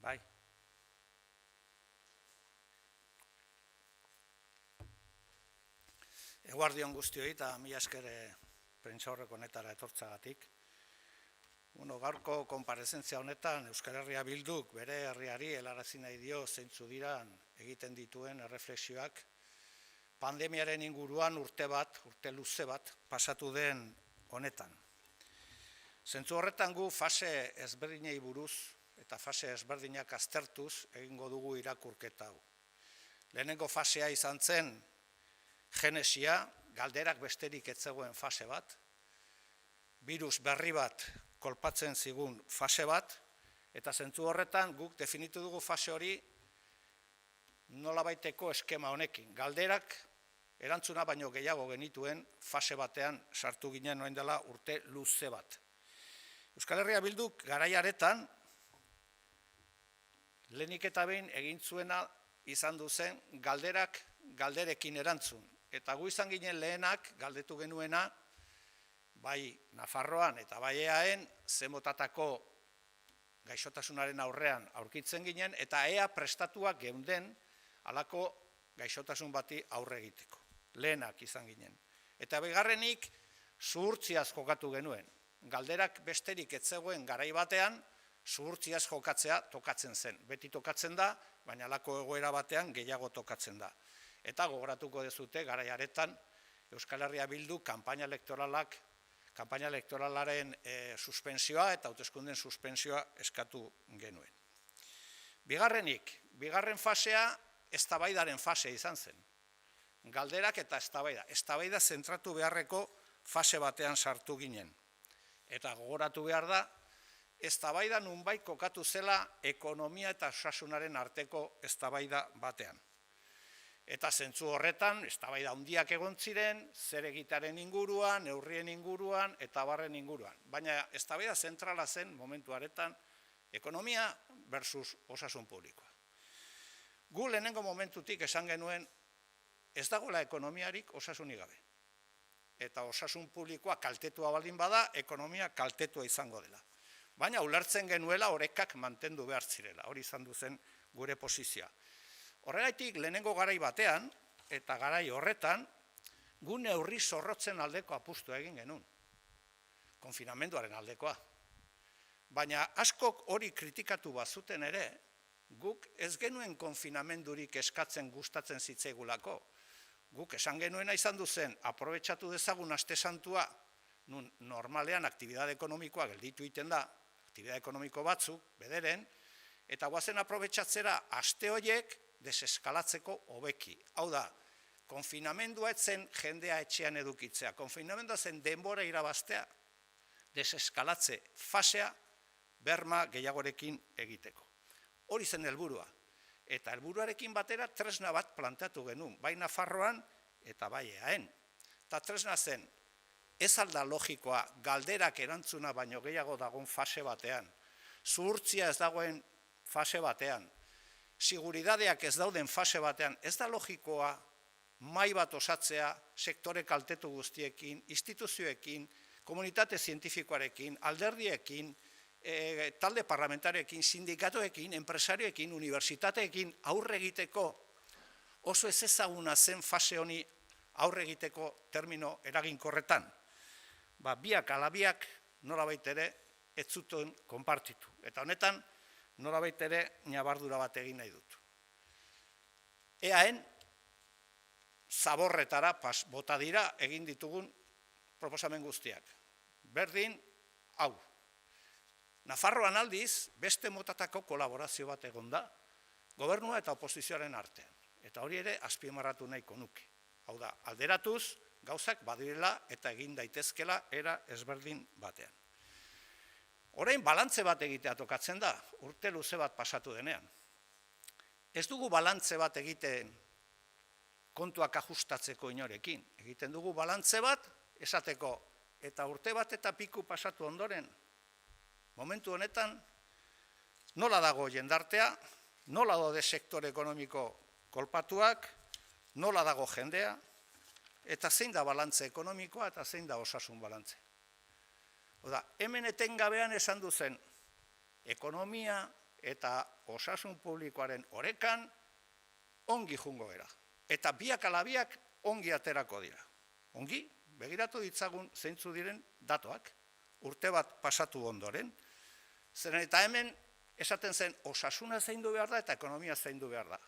Bai. Eguardion guztioi eta mila esker prentsaurreko honetara etortzagatik. Gaurko konparezentzia honetan Euskal Herria Bilduk bere herriari helarazi nahi dio zeintzu diran egiten dituen erreflexioak pandemiaren inguruan urte luze bat pasatu den honetan. Zentzu horretan gu fase ezberdinei buruz eta fase ezberdinak aztertuz egingo dugu irakurketa hau. Lehenengo fasea izan zen genesia, galderak besterik ez zegoen fase bat, birus berri bat kolpatzen zigun fase bat, eta zentzu horretan guk definitu dugu fase hori nolabaiteko eskema honekin. Galderak erantzuna baino gehiago genituen fase batean sartu ginen orain dela urte luze bat. Euskal Herria Bilduk garaiaretan lehenik eta behin egin zuena izan duzen galderak galderekin erantzun. Eta gu izan ginen lehenak galdetu genuena, bai Nafarroan eta bai EAen zemotatako gaixotasunaren aurrean aurkitzen ginen, eta EA prestatuak geunden halako gaixotasun bati aurre egiteko. Lehenak izan ginen. Eta bigarrenik zuhurtziaz jokatu genuen. Galderak besterik ez zegoen garai batean, zuhurtziaz jokatzea tokatzen zen. Beti tokatzen da, baina halako egoera batean gehiago tokatzen da. Eta gogoratuko dezute garaiaretan Euskal Herria Bildu kanpaina elektoralaren suspensioa eta hauteskunden suspensioa eskatu genuen. Bigarren fasea eztabaidaren fasea izan zen. Galderak eta eztabaida. Eztabaida zentratu beharreko fase batean sartu ginen. Eta gogoratu behar da, eztabaida nunbait kokatu zela ekonomia eta osasunaren arteko eztabaida batean. Eta zentzu horretan, eztabaida handiak egon ziren, zer egitearen inguruan, neurrien inguruan eta abarren inguruan. Baina eztabaida zentrala zen momentu horretan, ekonomia versus osasun publikoa. Gu lehenengo momentutik esan genuen, ez dagoela ekonomiarik osasunik gabe. Eta osasun publikoa kaltetua baldin bada, ekonomia kaltetua izango dela. Baina ulertzen genuela orekak mantendu behar zirela, hori izan duzen gure posizioa. Horregaitik lehenengo garai batean, eta garai horretan, gu neurri zorrotzen aldeko apustu egin genuen. Konfinamenduaren aldekoa. Baina askok hori kritikatu bazuten ere, guk ez genuen konfinamendurik eskatzen gustatzen zitzaigulako. Guk esan genuena izan duzen, aprobetxatu dezagun aste santua, nun normalean aktibidade ekonomikoa gelditu egiten da, aktibidade ekonomiko batzuk, bederen, eta guazen aprobetxatzera aste horiek deseskalatzeko hobeki. Hau da, konfinamendua etzen jendea etxean edukitzea, konfinamendua zen denbora irabaztea, deseskalatze fasea berma gehiagorekin egiteko. Hori zen helburua. Eta helburuarekin batera tresna bat planteatu genuen, bai Nafarroan eta bai EAen. Eta tresna zen, ez alda logikoa galderak erantzuna baino gehiago dagoen fase batean, zuhurtzia ez dagoen fase batean, siguridadeak ez dauden fase batean, ez da logikoa mahai bat osatzea sektore kaltetu guztiekin, instituzioekin, komunitate zientifikoarekin, alderdiekin, talde parlamentarioekin, sindikatoekin, enpresarioekin, unibertsitateekin aurre egiteko oso ez ezaguna zen fase honi aurre egiteko termino eraginkorretan. Biak alabiak nolabait ere ez zuten konpartitu. Eta honetan nolabait ere ñabardura bat egin nahi dut. EAen zaborretara bota dira egin ditugun proposamen guztiak. Berdin, hau. Nafarroan aldiz, beste motatako kolaborazio bat egon da, gobernua eta oposizioaren artean. Eta hori ere azpimarratu nahiko nuke. Hau da, alderatuz, gauzak badirela eta egin daitezkela era ezberdin batean. Orain balantze bat egitea tokatzen da, urte luze bat pasatu denean. Ez dugu balantze bat egiten kontuak ajustatzeko inorekin. Egiten dugu balantze bat esateko eta urte bat eta piku pasatu ondoren, momentu honetan, nola dago jendartea, nola daude sektore ekonomiko kolpatuak, nola dago jendea, eta zein da balantze ekonomikoa eta zein da osasun balantze. Oda, hemen etengabean esan duzen, ekonomia eta osasun publikoaren orekan ongi jungo gara. Eta biak ala biak ongi aterako dira. Ongi, begiratu ditzagun zeintzu diren datoak, urte bat pasatu ondoren. Zeren eta hemen esaten zen osasuna zaindu behar da eta ekonomia zaindu behar da.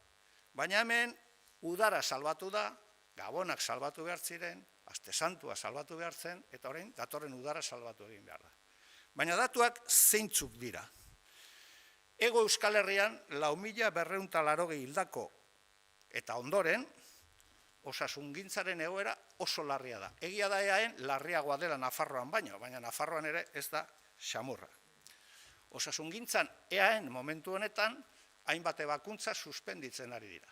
Baina hemen udara salbatu da, gabonak salbatu behar ziren, aste santua salbatu behar zen, eta orain datorren udara salbatu egin behar da. Baina datuak zeintzuk dira. Hego Euskal Herrian 4.280 hildako eta ondoren, osasungintzaren egoera oso larria da. Egia da eaen larriagoa dela Nafarroan baina Nafarroan ere ez da xamurra. Osasungintzan eaen momentu honetan, hainbat ebakuntza suspenditzen ari dira.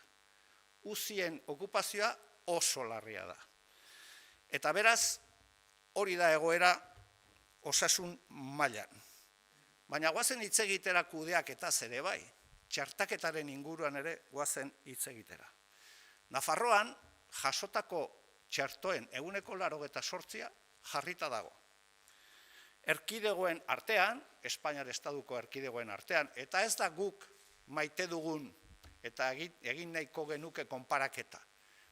Uzien okupazioa oso larria da. Eta beraz, hori da egoera osasun mailan. Baina guazen hitz egitera kudeak eta zere bai, txertaketaren inguruan ere guazen hitz egitera. Nafarroan, jasotako txertoen 88% jarrita dago. Erkidegoen artean, Espainiar Estaduko erkidegoen artean, eta ez da guk maite dugun eta egin nahiko genuke konparaketa.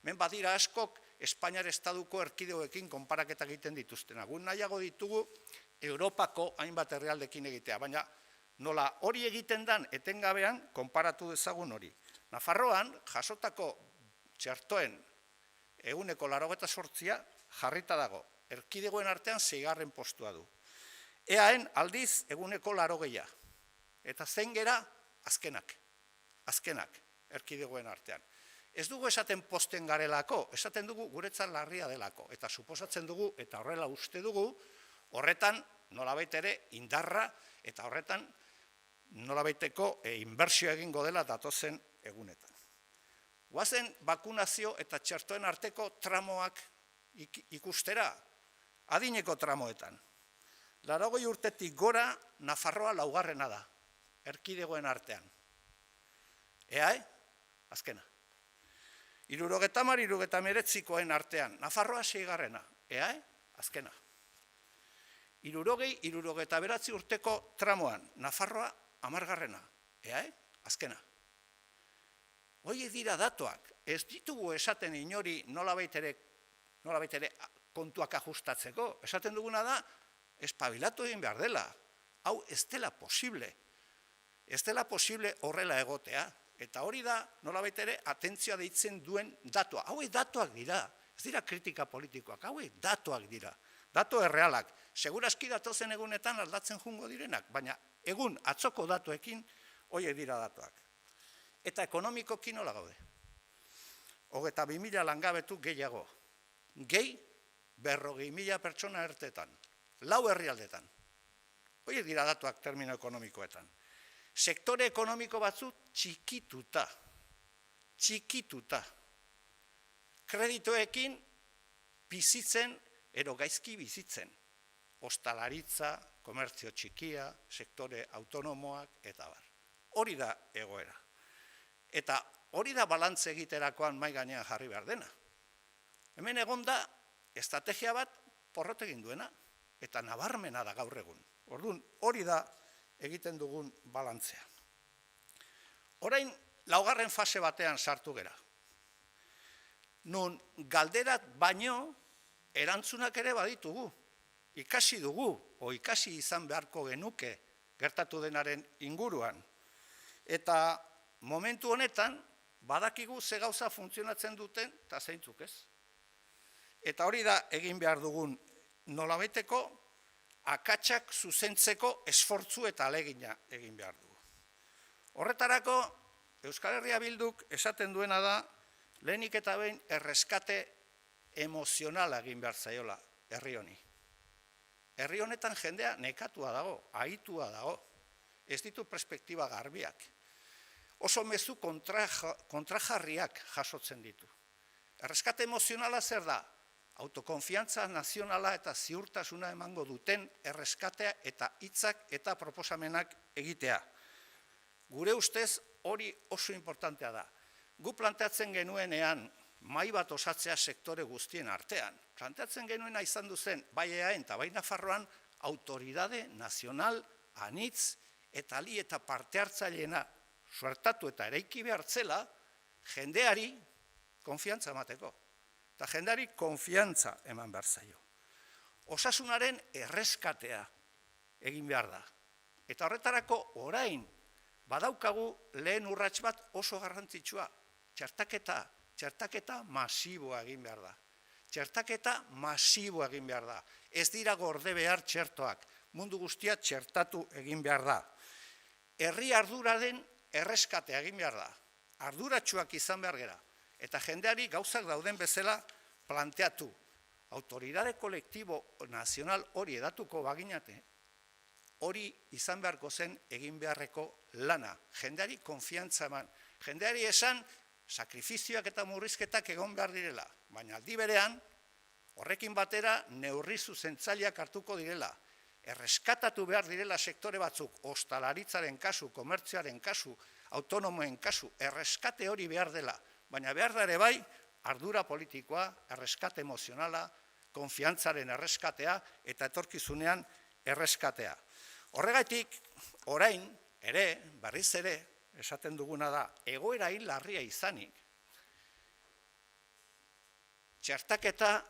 Men badira askok Espainiar Estaduko erkidegoekin konparaketa egiten dituztena. Gun nahiago ditugu Europako hainbat herrialdekin egitea, baina nola hori egiten dan etengabean konparatu dezagun hori. Nafarroan jasotako txertoen 88% jarrita dago, erkidegoen artean 6. postua du. Eaen aldiz 80%, eta zein gera azkenak erkidegoen artean. Ez dugu esaten posten garelako, esaten dugu guretzat larria delako, eta suposatzen dugu, eta horrela uste dugu, horretan nolabait ere indarra, eta horretan nolabaiteko inbertsio egingo dela datozen egunetan. Guazen bakunazio eta txertoen arteko tramoak ikustera, adineko tramoetan. 80 urtetik gora Nafarroa 4. da, erkidegoen artean. Eae, azkena. 70-79 artean, Nafarroa 6. Eae, azkena. 70-79 urteko tramoan, Nafarroa 10. Eae, azkena. Hoi dira datuak, ez ditugu esaten inori nolabait ere kontuak ajustatzeko. Esaten duguna da, espabilatu egin behar dela. Hau ez dela posible. Ez dela posible horrela egotea. Eta hori da, nolabait ere, atentzioa deitzen duen datua. Hauek datuak dira, ez dira kritika politikoak, hauek datuak dira. Datu errealak. Segurazki datozen egunetan aldatzen jungo direnak, baina egun atzoko datuekin horiek dira datuak. Eta ekonomikoki nola gaude. 22.000 langabetu gehiago. Gehi 40.000 pertsona ertetan. 4 herrialdetan. Horiek dira datuak termino ekonomikoetan. Sektore ekonomiko batzu txikituta. Kreditoekin bizitzen, ero gaizki bizitzen. Ostalaritza, komertzio txikia, sektore autonomoak, eta bar. Hori da egoera. Eta hori da balantze egiterakoan mai gainean jarri behar dena. Hemen egon da, estrategia bat porrot egin duena, eta nabarmena da gaur egun. Orduan, hori da egiten dugun balantzea. Orain, 4. fase batean sartu gera. Nun galderat baino erantzunak ere baditugu. Ikasi dugu, o ikasi izan beharko genuke gertatu denaren inguruan. Eta momentu honetan, badakigu ze gauza funtzionatzen duten, eta zeintzuk ez. Eta hori da egin behar dugun nolabaiteko, akatsak zuzentzeko esfortzu eta alegina egin behar dugu. Horretarako, Euskal Herria Bilduk esaten duena da, lehenik eta behin erreskate emozionala egin behar zaiola herri honi. Herri honetan jendea nekatua dago, ahitua dago, ez ditu perspektiba garbiak. Oso mezu kontrajarriak jasotzen ditu. Erreskate emozionala zer da? Autokonfiantza nazionala eta ziurtasuna emango duten erreskatea eta hitzak eta proposamenak egitea. Gure ustez hori oso importantea da. Gu planteatzen genuenean mahai bat osatzea sektore guztien artean. Planteatzen genuena izan duzen, bai eaen eta bai Nafarroan, autoridade nazional anitz eta ali eta parte hartzaileena suertatu eta eraiki behartzela, jendeari konfiantza emateko. Eta jendeari konfiantza eman behar zaio. Osasunaren erreskatea egin behar da. Eta horretarako orain badaukagu lehen urrats bat oso garrantzitsua. Txertaketa masiboa egin behar da. Txertaketa masiboa egin behar da. Ez dira gorde behar txertoak. Mundu guztia txertatu egin behar da. Herri arduraren erreskatea egin behar da. Arduratsuak izan behar gera. Eta jendeari gauzak dauden bezala planteatu. Autoridade kolektibo nazional hori edatuko baginate, hori izan beharko zen egin beharreko lana. Jendeari konfiantza eman. Jendeari esan sakrifizioak eta murrizketak egon behar direla. Baina aldi berean, horrekin batera neurri zuzentzaileak hartuko direla. Erreskatatu behar direla sektore batzuk, ostalaritzaren kasu, komertzioaren kasu, autonomoen kasu, erreskate hori behar dela. Baina behar da ere bai, ardura politikoa, erreskate emozionala, konfiantzaren erreskatea eta etorkizunean erreskatea. Horregatik, orain ere, berriz ere, esaten duguna da, egoera hil larria izanik, txertaketa.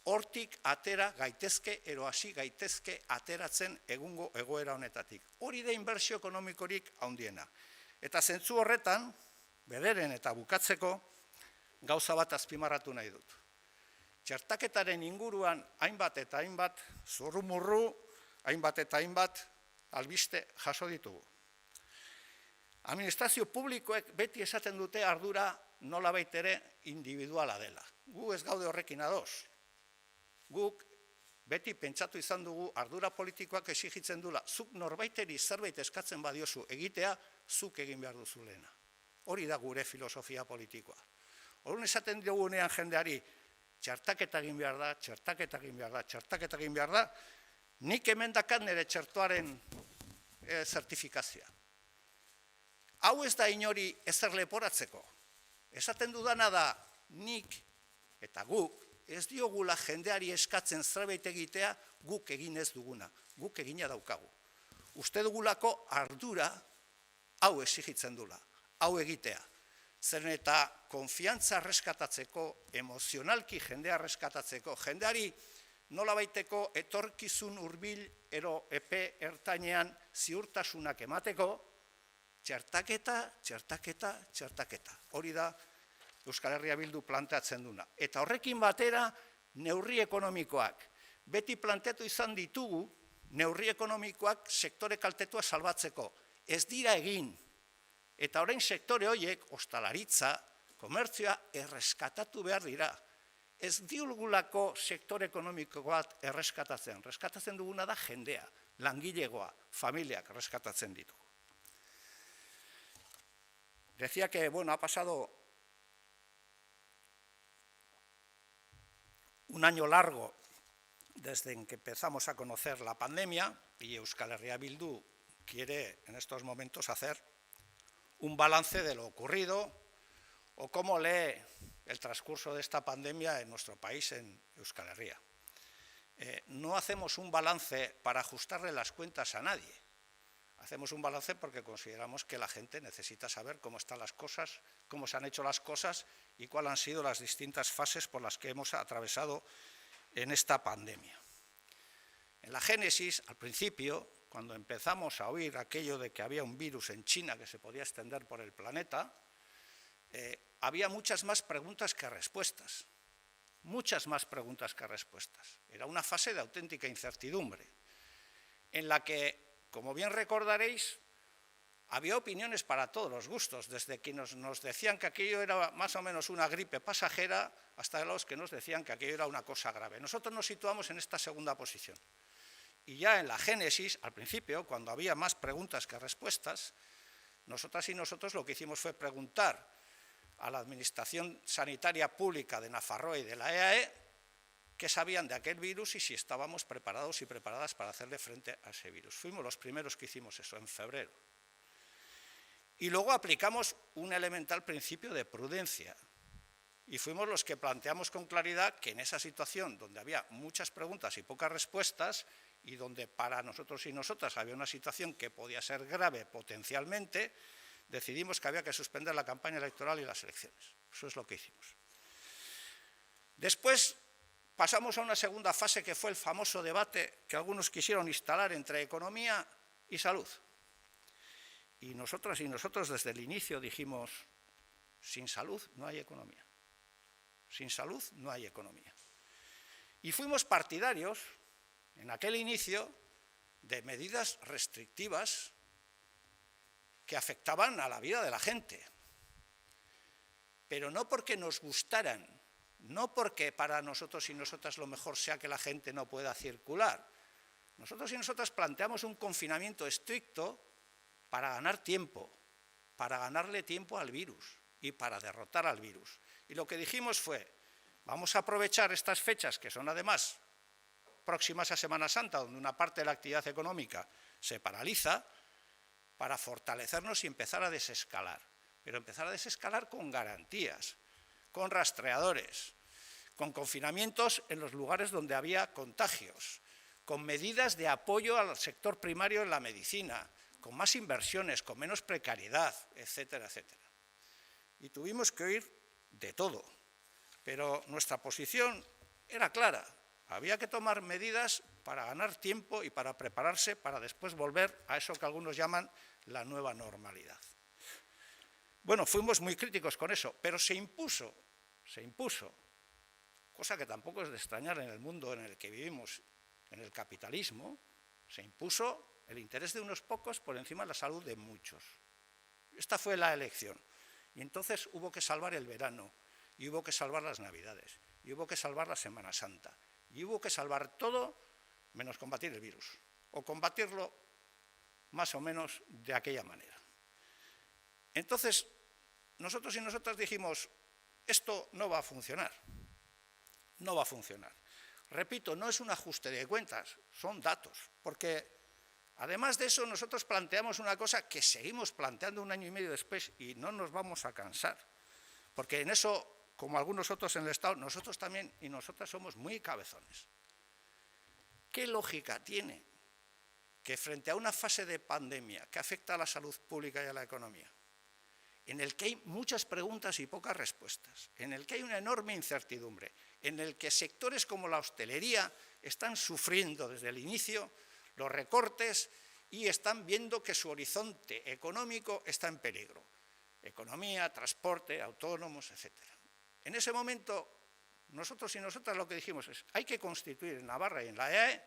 Hortik atera gaitezke, ero hasi gaitezke ateratzen egungo egoera honetatik. Hori da inbertsio ekonomikorik handiena. Eta zentzu horretan, bederen eta bukatzeko, gauza bat azpimarratu nahi dut. Txertaketaren inguruan hainbat eta hainbat zurrumurru, hainbat eta hainbat albiste jaso ditugu. Administrazio publikoek beti esaten dute ardura nolabait ere individuala dela. Gu ez gaude horrekin ados. Guk beti pentsatu izan dugu ardura politikoak exigitzen dula. Zuk norbaiteri zerbait eskatzen badiozu egitea, zuk egin behar duzu lehena. Hori da gure filosofia politikoa. Horren esaten dugunean jendeari, txertaketa egin behar da, txertaketa egin behar da, nik hemen dakat nire txertoaren zertifikazioa. Hau ez da inori ezer leporatzeko. Esaten dudana da, nik eta guk ez diogula jendeari eskatzen zerbait egitea guk egin ez duguna, guk egina daukagu. Uste dugulako ardura hau exigitzen dula, hau egitea. Zeren eta konfiantza erreskatatzeko, emozionalki jendea erreskatatzeko, jendeari nolabaiteko etorkizun hurbil ero epe ertainean ziurtasunak emateko, txertaketa. Hori da Euskal Herria Bildu planteatzen duna. Eta horrekin batera neurri ekonomikoak. Beti planteatu izan ditugu neurri ekonomikoak sektore kaltetua salbatzeko. Ez dira egin. Eta orain sektore horiek, ostalaritza, komertzioa erreskatatu behar dira. Ez diulgulako sektore ekonomiko bat erreskatatzen. Erreskatatzen duguna da jendea, langilegoa, familiak erreskatatzen ditugu. Decía que, bueno, ha pasado un año largo desde que empezamos a conocer la pandemia y Euskal Herria Bildu quiere en estos momentos hacer un balance de lo ocurrido o cómo lee el transcurso de esta pandemia en nuestro país, en Euskal Herria. No hacemos un balance para ajustarle las cuentas a nadie. Hacemos un balance porque consideramos que la gente necesita saber cómo están las cosas, cómo se han hecho las cosas y cuáles han sido las distintas fases por las que hemos atravesado en esta pandemia. En la génesis, al principio, cuando empezamos a oír aquello de que había un virus en China que se podía extender por el planeta, había muchas más preguntas que respuestas. Muchas más preguntas que respuestas. Era una fase de auténtica incertidumbre, en la que, como bien recordaréis, había opiniones para todos los gustos, desde quienes nos decían que aquello era más o menos una gripe pasajera, hasta los que nos decían que aquello era una cosa grave. Nosotros nos situamos en esta segunda posición. Y ya en la génesis, al principio, cuando había más preguntas que respuestas, nosotras y nosotros lo que hicimos fue preguntar a la Administración Sanitaria Pública de Nafarroa y de la EAE qué sabían de aquel virus y si estábamos preparados y preparadas para hacerle frente a ese virus. Fuimos los primeros que hicimos eso, en febrero. Y luego aplicamos un elemental principio de prudencia. Y fuimos los que planteamos con claridad que en esa situación donde había muchas preguntas y pocas respuestas, y donde para nosotros y nosotras había una situación que podía ser grave potencialmente, decidimos que había que suspender la campaña electoral y las elecciones. Eso es lo que hicimos. Después pasamos a una segunda fase que fue el famoso debate que algunos quisieron instalar entre economía y salud. Y nosotras y nosotros desde el inicio dijimos, sin salud no hay economía. Sin salud no hay economía. Y fuimos partidarios, en aquel inicio, de medidas restrictivas que afectaban a la vida de la gente. Pero no porque nos gustaran, no porque para nosotros y nosotras lo mejor sea que la gente no pueda circular. Nosotros y nosotras planteamos un confinamiento estricto para ganar tiempo, para ganarle tiempo al virus y para derrotar al virus. Y lo que dijimos fue, vamos a aprovechar estas fechas, que son además próximas a Semana Santa, donde una parte de la actividad económica se paraliza, para fortalecernos y empezar a desescalar. Pero empezar a desescalar con garantías, con rastreadores, con confinamientos en los lugares donde había contagios, con medidas de apoyo al sector primario en la medicina, con más inversiones, con menos precariedad, etcétera, etcétera. Y tuvimos que oír de todo, pero nuestra posición era clara. Había que tomar medidas para ganar tiempo y para prepararse para después volver a eso que algunos llaman la nueva normalidad. Bueno, fuimos muy críticos con eso, pero se impuso, cosa que tampoco es de extrañar en el mundo en el que vivimos, en el capitalismo, se impuso el interés de unos pocos por encima de la salud de muchos. Esta fue la elección. Y entonces hubo que salvar el verano, y hubo que salvar las Navidades, y hubo que salvar la Semana Santa, y hubo que salvar todo menos combatir el virus, o combatirlo más o menos de aquella manera. Entonces, nosotros y nosotras dijimos, esto no va a funcionar, no va a funcionar. Repito, no es un ajuste de cuentas, son datos, porque además de eso nosotros planteamos una cosa que seguimos planteando un año y medio después y no nos vamos a cansar, porque en eso, como algunos otros en el Estado, nosotros también y nosotras somos muy cabezones. ¿Qué lógica tiene que frente a una fase de pandemia que afecta a la salud pública y a la economía, en el que hay muchas preguntas y pocas respuestas, en el que hay una enorme incertidumbre, en el que sectores como la hostelería están sufriendo desde el inicio los recortes y están viendo que su horizonte económico está en peligro? Economía, transporte, autónomos, etcétera. En ese momento, nosotros y nosotras lo que dijimos es, hay que constituir en Navarra y en la EAE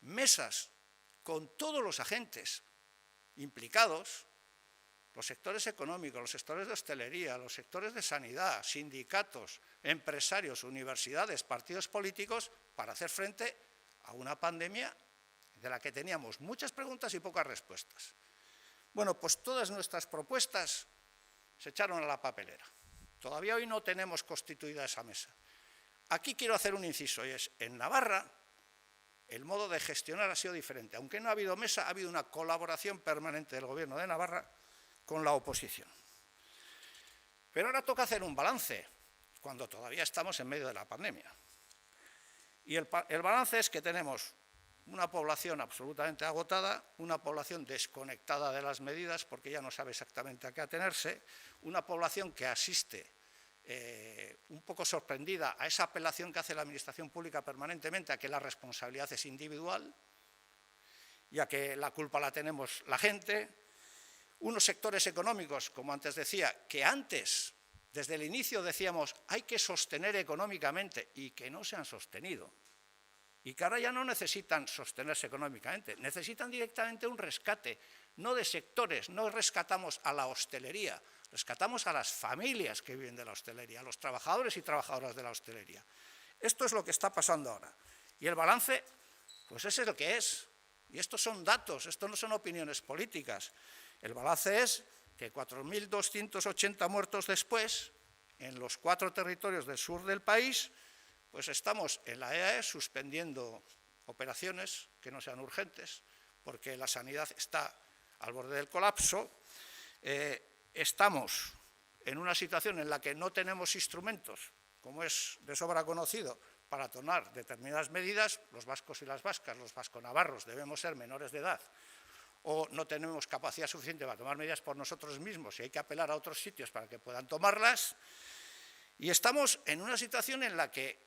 mesas con todos los agentes implicados, los sectores económicos, los sectores de hostelería, los sectores de sanidad, sindicatos, empresarios, universidades, partidos políticos, para hacer frente a una pandemia de la que teníamos muchas preguntas y pocas respuestas. Bueno, pues todas nuestras propuestas se echaron a la papelera. Todavía hoy no tenemos constituida esa mesa. Aquí quiero hacer un inciso, y es, en Navarra, el modo de gestionar ha sido diferente. Aunque no ha habido mesa, ha habido una colaboración permanente del Gobierno de Navarra con la oposición. Pero ahora toca hacer un balance, cuando todavía estamos en medio de la pandemia. Y el balance es que tenemos una población absolutamente agotada, una población desconectada de las medidas porque ya no sabe exactamente a qué atenerse, una población que asiste un poco sorprendida a esa apelación que hace la Administración Pública permanentemente a que la responsabilidad es individual y a que la culpa la tenemos la gente, unos sectores económicos, como antes decía, que antes, desde el inicio decíamos hay que sostener económicamente y que no se han sostenido. Y que ahora ya no necesitan sostenerse económicamente, necesitan directamente un rescate, no de sectores, no rescatamos a la hostelería, rescatamos a las familias que viven de la hostelería, a los trabajadores y trabajadoras de la hostelería. Esto es lo que está pasando ahora. Y el balance, pues ese es el que es. Y estos son datos, esto no son opiniones políticas. El balance es que 4.280 muertos después, en los 4 territorios del sur del país, pues estamos en la EAE suspendiendo operaciones que no sean urgentes, porque la sanidad está al borde del colapso. Estamos en una situación en la que no tenemos instrumentos, como es de sobra conocido, para tomar determinadas medidas, los vascos y las vascas, los vasconavarros, debemos ser menores de edad, o no tenemos capacidad suficiente para tomar medidas por nosotros mismos y hay que apelar a otros sitios para que puedan tomarlas, y estamos en una situación en la que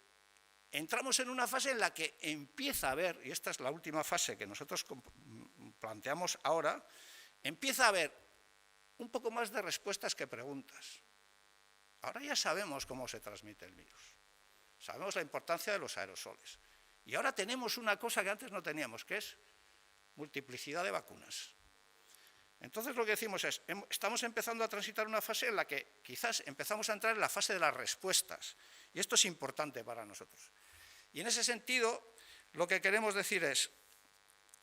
entramos en una fase en la que empieza a haber, y esta es la última fase que nosotros planteamos ahora, empieza a haber un poco más de respuestas que preguntas. Ahora ya sabemos cómo se transmite el virus, sabemos la importancia de los aerosoles, y ahora tenemos una cosa que antes no teníamos, que es multiplicidad de vacunas. Entonces lo que decimos es, estamos empezando a transitar una fase en la que quizás empezamos a entrar en la fase de las respuestas, y esto es importante para nosotros. Y en ese sentido, lo que queremos decir es,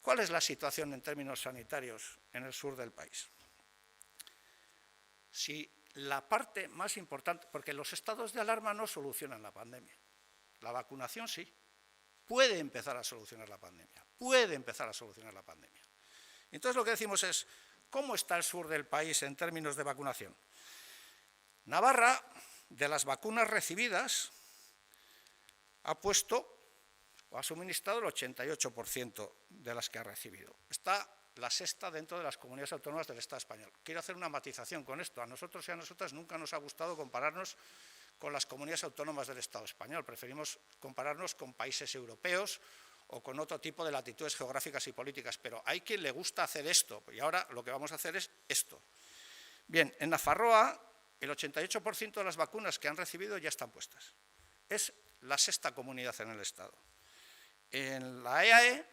¿cuál es la situación en términos sanitarios en el sur del país? Si la parte más importante, porque los estados de alarma no solucionan la pandemia, la vacunación sí, puede empezar a solucionar la pandemia, Entonces lo que decimos es, ¿cómo está el sur del país en términos de vacunación? Navarra, de las vacunas recibidas, ha puesto o ha suministrado el 88% de las que ha recibido. Está la sexta dentro de las comunidades autónomas del Estado español. Quiero hacer una matización con esto. A nosotros y a nosotras nunca nos ha gustado compararnos con las comunidades autónomas del Estado español. Preferimos compararnos con países europeos o con otro tipo de latitudes geográficas y políticas, pero hay quien le gusta hacer esto, y ahora lo que vamos a hacer es esto. Bien, en Nafarroa el 88% de las vacunas que han recibido ya están puestas. Es la sexta comunidad en el Estado. En la EAE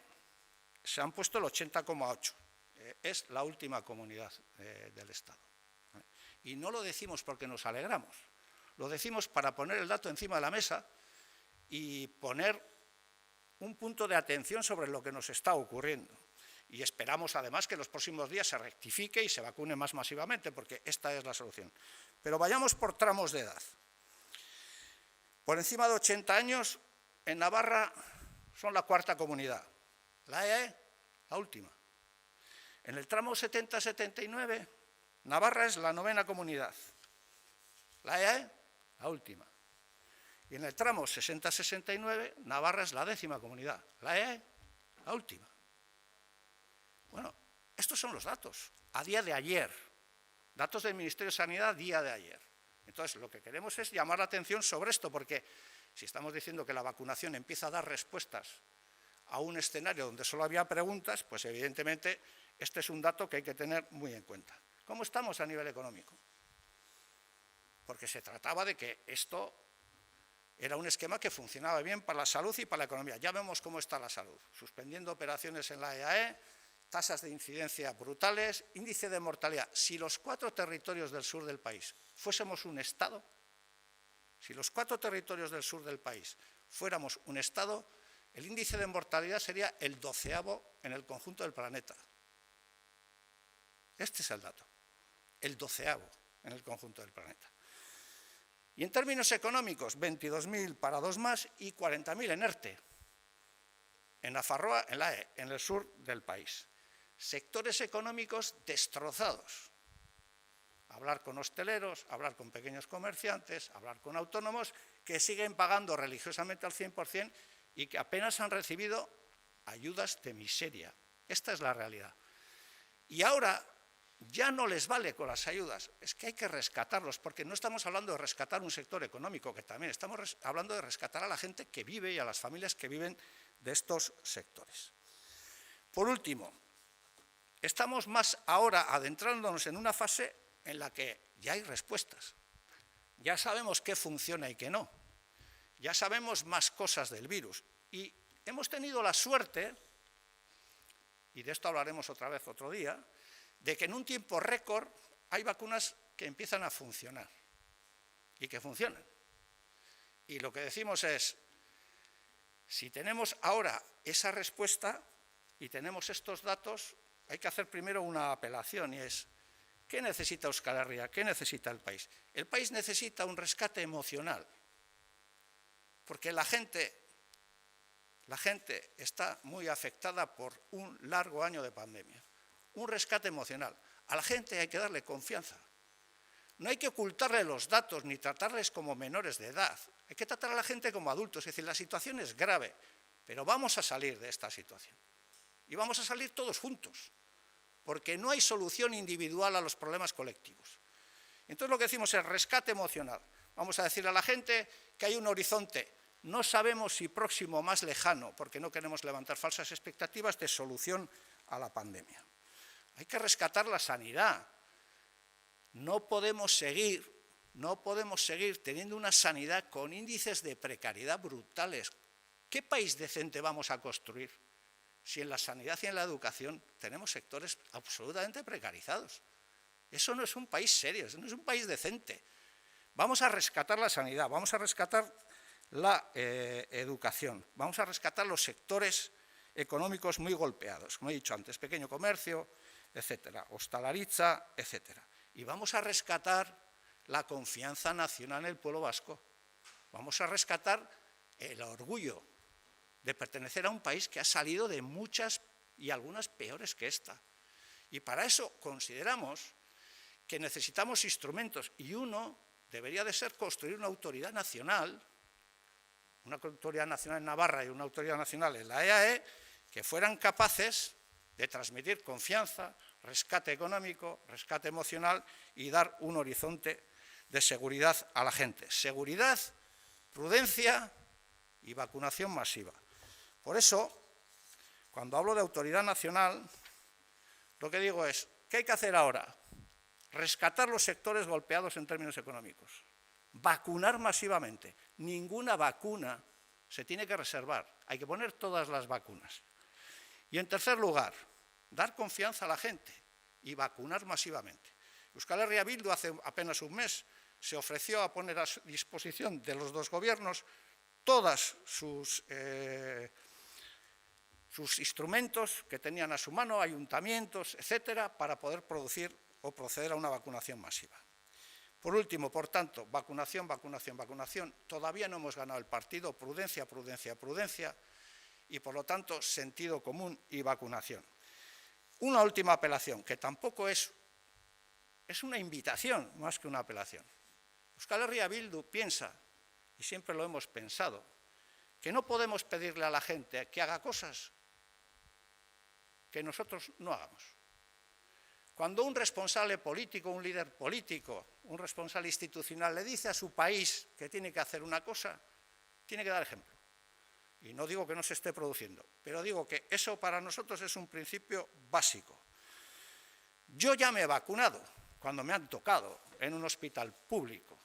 se han puesto el 80,8%, es la última comunidad del Estado. Y no lo decimos porque nos alegramos, lo decimos para poner el dato encima de la mesa y poner un punto de atención sobre lo que nos está ocurriendo. Y esperamos además que en los próximos días se rectifique y se vacune más masivamente, porque esta es la solución. Pero vayamos por tramos de edad. Por encima de 80 años, en Navarra son la cuarta comunidad, la EAE, la última. En el tramo 70-79, Navarra es la novena comunidad, la EAE, la última. Y en el tramo 60-69, Navarra es la 10ª comunidad, la EAE, la última. Bueno, estos son los datos, a día de ayer, datos del Ministerio de Sanidad, día de ayer. Entonces, lo que queremos es llamar la atención sobre esto, porque si estamos diciendo que la vacunación empieza a dar respuestas a un escenario donde solo había preguntas, pues evidentemente este es un dato que hay que tener muy en cuenta. ¿Cómo estamos a nivel económico? Porque se trataba de que esto era un esquema que funcionaba bien para la salud y para la economía. Ya vemos cómo está la salud, suspendiendo operaciones en la EAE, tasas de incidencia brutales, índice de mortalidad. Si los 4 territorios del sur del país fuésemos un Estado, si los 4 territorios del sur del país fuéramos un Estado, el índice de mortalidad sería el 12º en el conjunto del planeta. Este es el dato, el 12º en el conjunto del planeta. Y en términos económicos, 22.000 parados más y 40.000 en ERTE, en Nafarroa, en la EAE, en el sur del país. Sectores económicos destrozados. Hablar con hosteleros, hablar con pequeños comerciantes, hablar con autónomos que siguen pagando religiosamente al 100% y que apenas han recibido ayudas de miseria. Esta es la realidad. Y ahora ya no les vale con las ayudas, es que hay que rescatarlos, porque no estamos hablando de rescatar un sector económico, que también estamos hablando de rescatar a la gente que vive y a las familias que viven de estos sectores. Por último, estamos más ahora adentrándonos en una fase en la que ya hay respuestas. Ya sabemos qué funciona y qué no. Ya sabemos más cosas del virus. Y hemos tenido la suerte, y de esto hablaremos otra vez otro día, de que en un tiempo récord hay vacunas que empiezan a funcionar y que funcionan. Y lo que decimos es, si tenemos ahora esa respuesta y tenemos estos datos, hay que hacer primero una apelación y es, ¿qué necesita Euskal Herria? ¿Qué necesita el país? El país necesita un rescate emocional, porque la gente está muy afectada por un largo año de pandemia. Un rescate emocional. A la gente hay que darle confianza. no hay que ocultarle los datos ni tratarles como menores de edad. Hay que tratar a la gente como adultos. Es decir, la situación es grave, pero vamos a salir de esta situación. Y vamos a salir todos juntos, porque no hay solución individual a los problemas colectivos. Entonces lo que decimos es rescate emocional. Vamos a decirle a la gente que hay un horizonte, no sabemos si próximo o más lejano, porque no queremos levantar falsas expectativas de solución a la pandemia. Hay que rescatar la sanidad. No podemos seguir teniendo una sanidad con índices de precariedad brutales. ¿Qué país decente vamos a construir si en la sanidad y en la educación tenemos sectores absolutamente precarizados? Eso no es un país serio, eso no es un país decente. Vamos a rescatar la sanidad, vamos a rescatar la educación, vamos a rescatar los sectores económicos muy golpeados, como he dicho antes, pequeño comercio, etcétera, hostalaritza, etcétera. Y vamos a rescatar la confianza nacional en el pueblo vasco. Vamos a rescatar el orgullo de pertenecer a un país que ha salido de muchas y algunas peores que esta. Y para eso consideramos que necesitamos instrumentos, y uno debería de ser construir una autoridad nacional en Navarra y una autoridad nacional en la EAE, que fueran capaces de transmitir confianza, rescate económico, rescate emocional y dar un horizonte de seguridad a la gente. Seguridad, prudencia y vacunación masiva. Por eso, cuando hablo de autoridad nacional, lo que digo es, ¿qué hay que hacer ahora? Rescatar los sectores golpeados en términos económicos. Vacunar masivamente. Ninguna vacuna se tiene que reservar. Hay que poner todas las vacunas. Y en tercer lugar, dar confianza a la gente y vacunar masivamente. Euskal Herria Bildu hace apenas un mes se ofreció a poner a disposición de los dos gobiernos todos sus instrumentos que tenían a su mano, ayuntamientos, etcétera, para poder producir o proceder a una vacunación masiva. Por último, por tanto, vacunación, vacunación, vacunación. Todavía no hemos ganado el partido, prudencia, prudencia, prudencia, y por lo tanto, sentido común y vacunación. Una última apelación, que tampoco es una invitación más que una apelación. Euskal Herria Bildu piensa, y siempre lo hemos pensado, que no podemos pedirle a la gente que haga cosas que nosotros no hagamos. Cuando un responsable político, un líder político, un responsable institucional le dice a su país que tiene que hacer una cosa, tiene que dar ejemplo. Y no digo que no se esté produciendo, pero digo que eso para nosotros es un principio básico. Yo ya me he vacunado cuando me han tocado en un hospital público,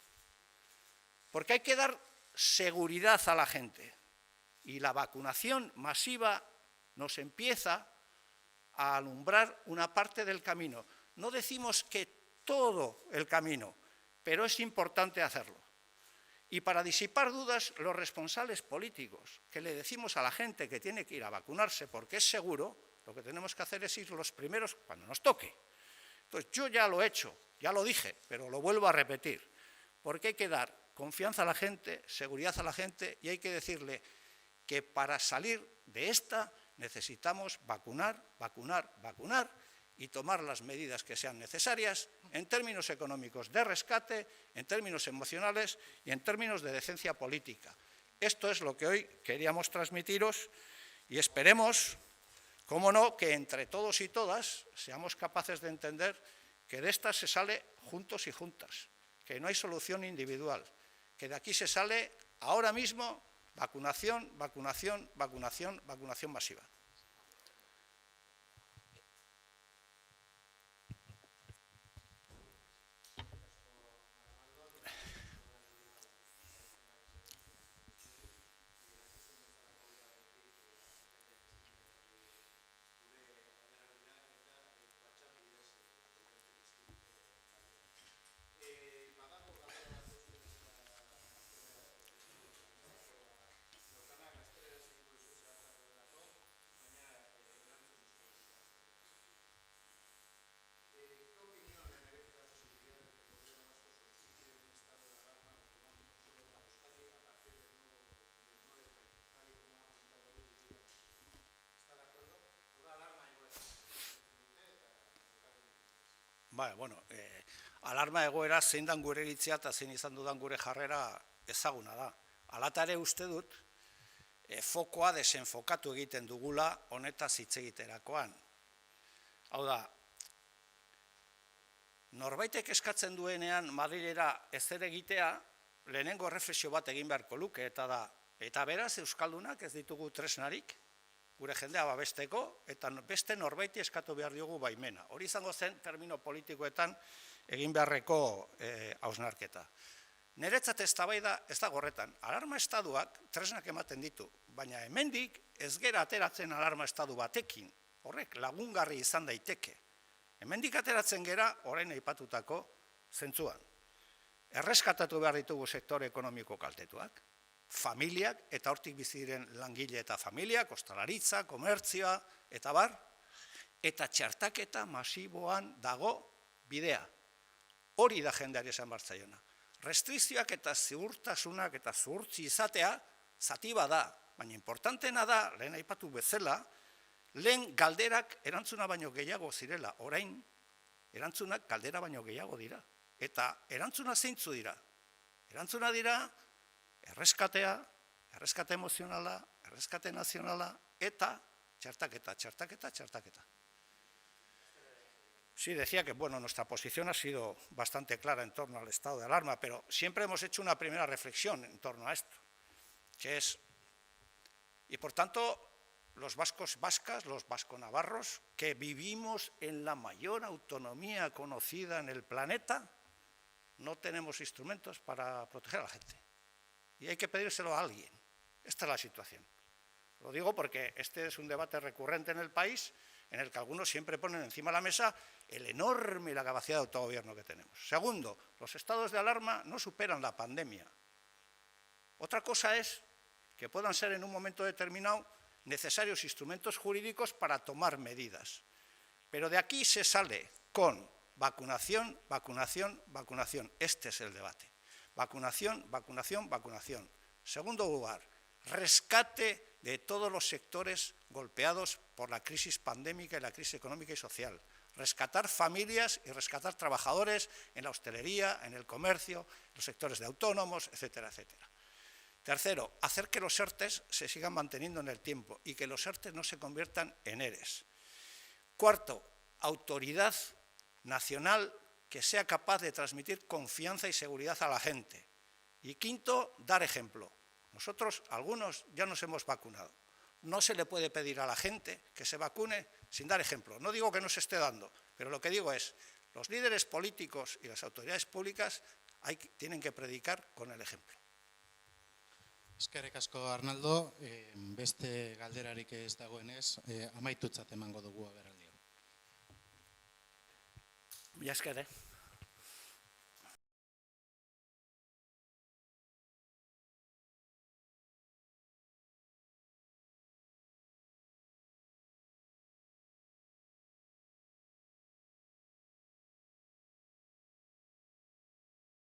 porque hay que dar seguridad a la gente. Y la vacunación masiva nos empieza a alumbrar una parte del camino. No decimos que todo el camino, pero es importante hacerlo. Y para disipar dudas, los responsables políticos, que le decimos a la gente que tiene que ir a vacunarse porque es seguro, lo que tenemos que hacer es ir los primeros cuando nos toque. Entonces, yo ya lo he hecho, ya lo dije, pero lo vuelvo a repetir, porque hay que dar confianza a la gente, seguridad a la gente, y hay que decirle que para salir de esta necesitamos vacunar, vacunar, vacunar y tomar las medidas que sean necesarias en términos económicos de rescate, en términos emocionales y en términos de decencia política. Esto es lo que hoy queríamos transmitiros y esperemos, cómo no, que entre todos y todas seamos capaces de entender que de esta se sale juntos y juntas, que no hay solución individual, que de aquí se sale ahora mismo vacunación, vacunación, vacunación, vacunación masiva. Alarma egoera zein dan gure iritzia eta zein izan dudan gure jarrera ezaguna da. Alatare uste dut, fokoa desenfokatu egiten dugula honetaz hitz egiterakoan. Hau da, norbaitek eskatzen duenean Madrilera ezer egitea, lehenengo erreflexio bat egin beharko luke, eta beraz Euskaldunak ez ditugu tresnarik, gure jendea babesteko, eta beste norbaiti eskatu behar diogu baimena. Hori izango zen termino politikoetan egin beharreko hausnarketa. Niretzat eztabaida ez da horretan. Alarma estaduak tresnak ematen ditu, baina hemendik ez gera ateratzen alarma estadu batekin, horrek lagungarri izan daiteke. Hemendik ateratzen gera orain aipatutako zentzuan. Erreskatatu behar ditugu sektore ekonomiko kaltetuak, familiak eta hortik bizi diren langile eta familiak, ostalaritza, komertzioa eta bar, eta txertaketa masiboan dago bidea. Hori da jendeari esan bartzaiona. Restrizioak eta ziurtasunak eta zuhurtzi izatea zati bada, baina importantena da, lehen aipatu bezala, lehen galderak erantzuna baino gehiago zirela, orain erantzunak galdera baino gehiago dira. Eta erantzuna zeintzu dira? Erantzuna dira erreskatea, erreskate emozionala, erreskate nazionala eta txertaketa. Sí, decía que nuestra posición ha sido bastante clara en torno al estado de alarma, pero siempre hemos hecho una primera reflexión en torno a esto, que es, y por tanto, los vascos, vascas, los vasconavarros, que vivimos en la mayor autonomía conocida en el planeta, no tenemos instrumentos para proteger a la gente. Y hay que pedírselo a alguien. Esta es la situación. Lo digo porque este es un debate recurrente en el país, en el que algunos siempre ponen encima de la mesa el enorme y la capacidad de autogobierno que tenemos. Segundo, los estados de alarma no superan la pandemia. Otra cosa es que puedan ser en un momento determinado necesarios instrumentos jurídicos para tomar medidas. Pero de aquí se sale con vacunación, vacunación, vacunación. Este es el debate. Vacunación, vacunación, vacunación. Segundo lugar, rescate de todos los sectores golpeados por la crisis pandémica y la crisis económica y social. Rescatar familias y rescatar trabajadores en la hostelería, en el comercio, en los sectores de autónomos, etcétera, etcétera. Tercero, hacer que los ERTEs se sigan manteniendo en el tiempo y que los ERTEs no se conviertan en ERES. Cuarto, autoridad nacional que sea capaz de transmitir confianza y seguridad a la gente. Y quinto, dar ejemplo. Nosotros, algunos, ya nos hemos vacunado. No se le puede pedir a la gente que se vacune sin dar ejemplo. No digo que no se esté dando, pero lo que digo es, los líderes políticos y las autoridades públicas tienen que predicar con el ejemplo. Eskerrik asko, Arnaldo. Beste galderarik ez dagoenez, amaitutzat emango dugu agerraldia. Mila esker,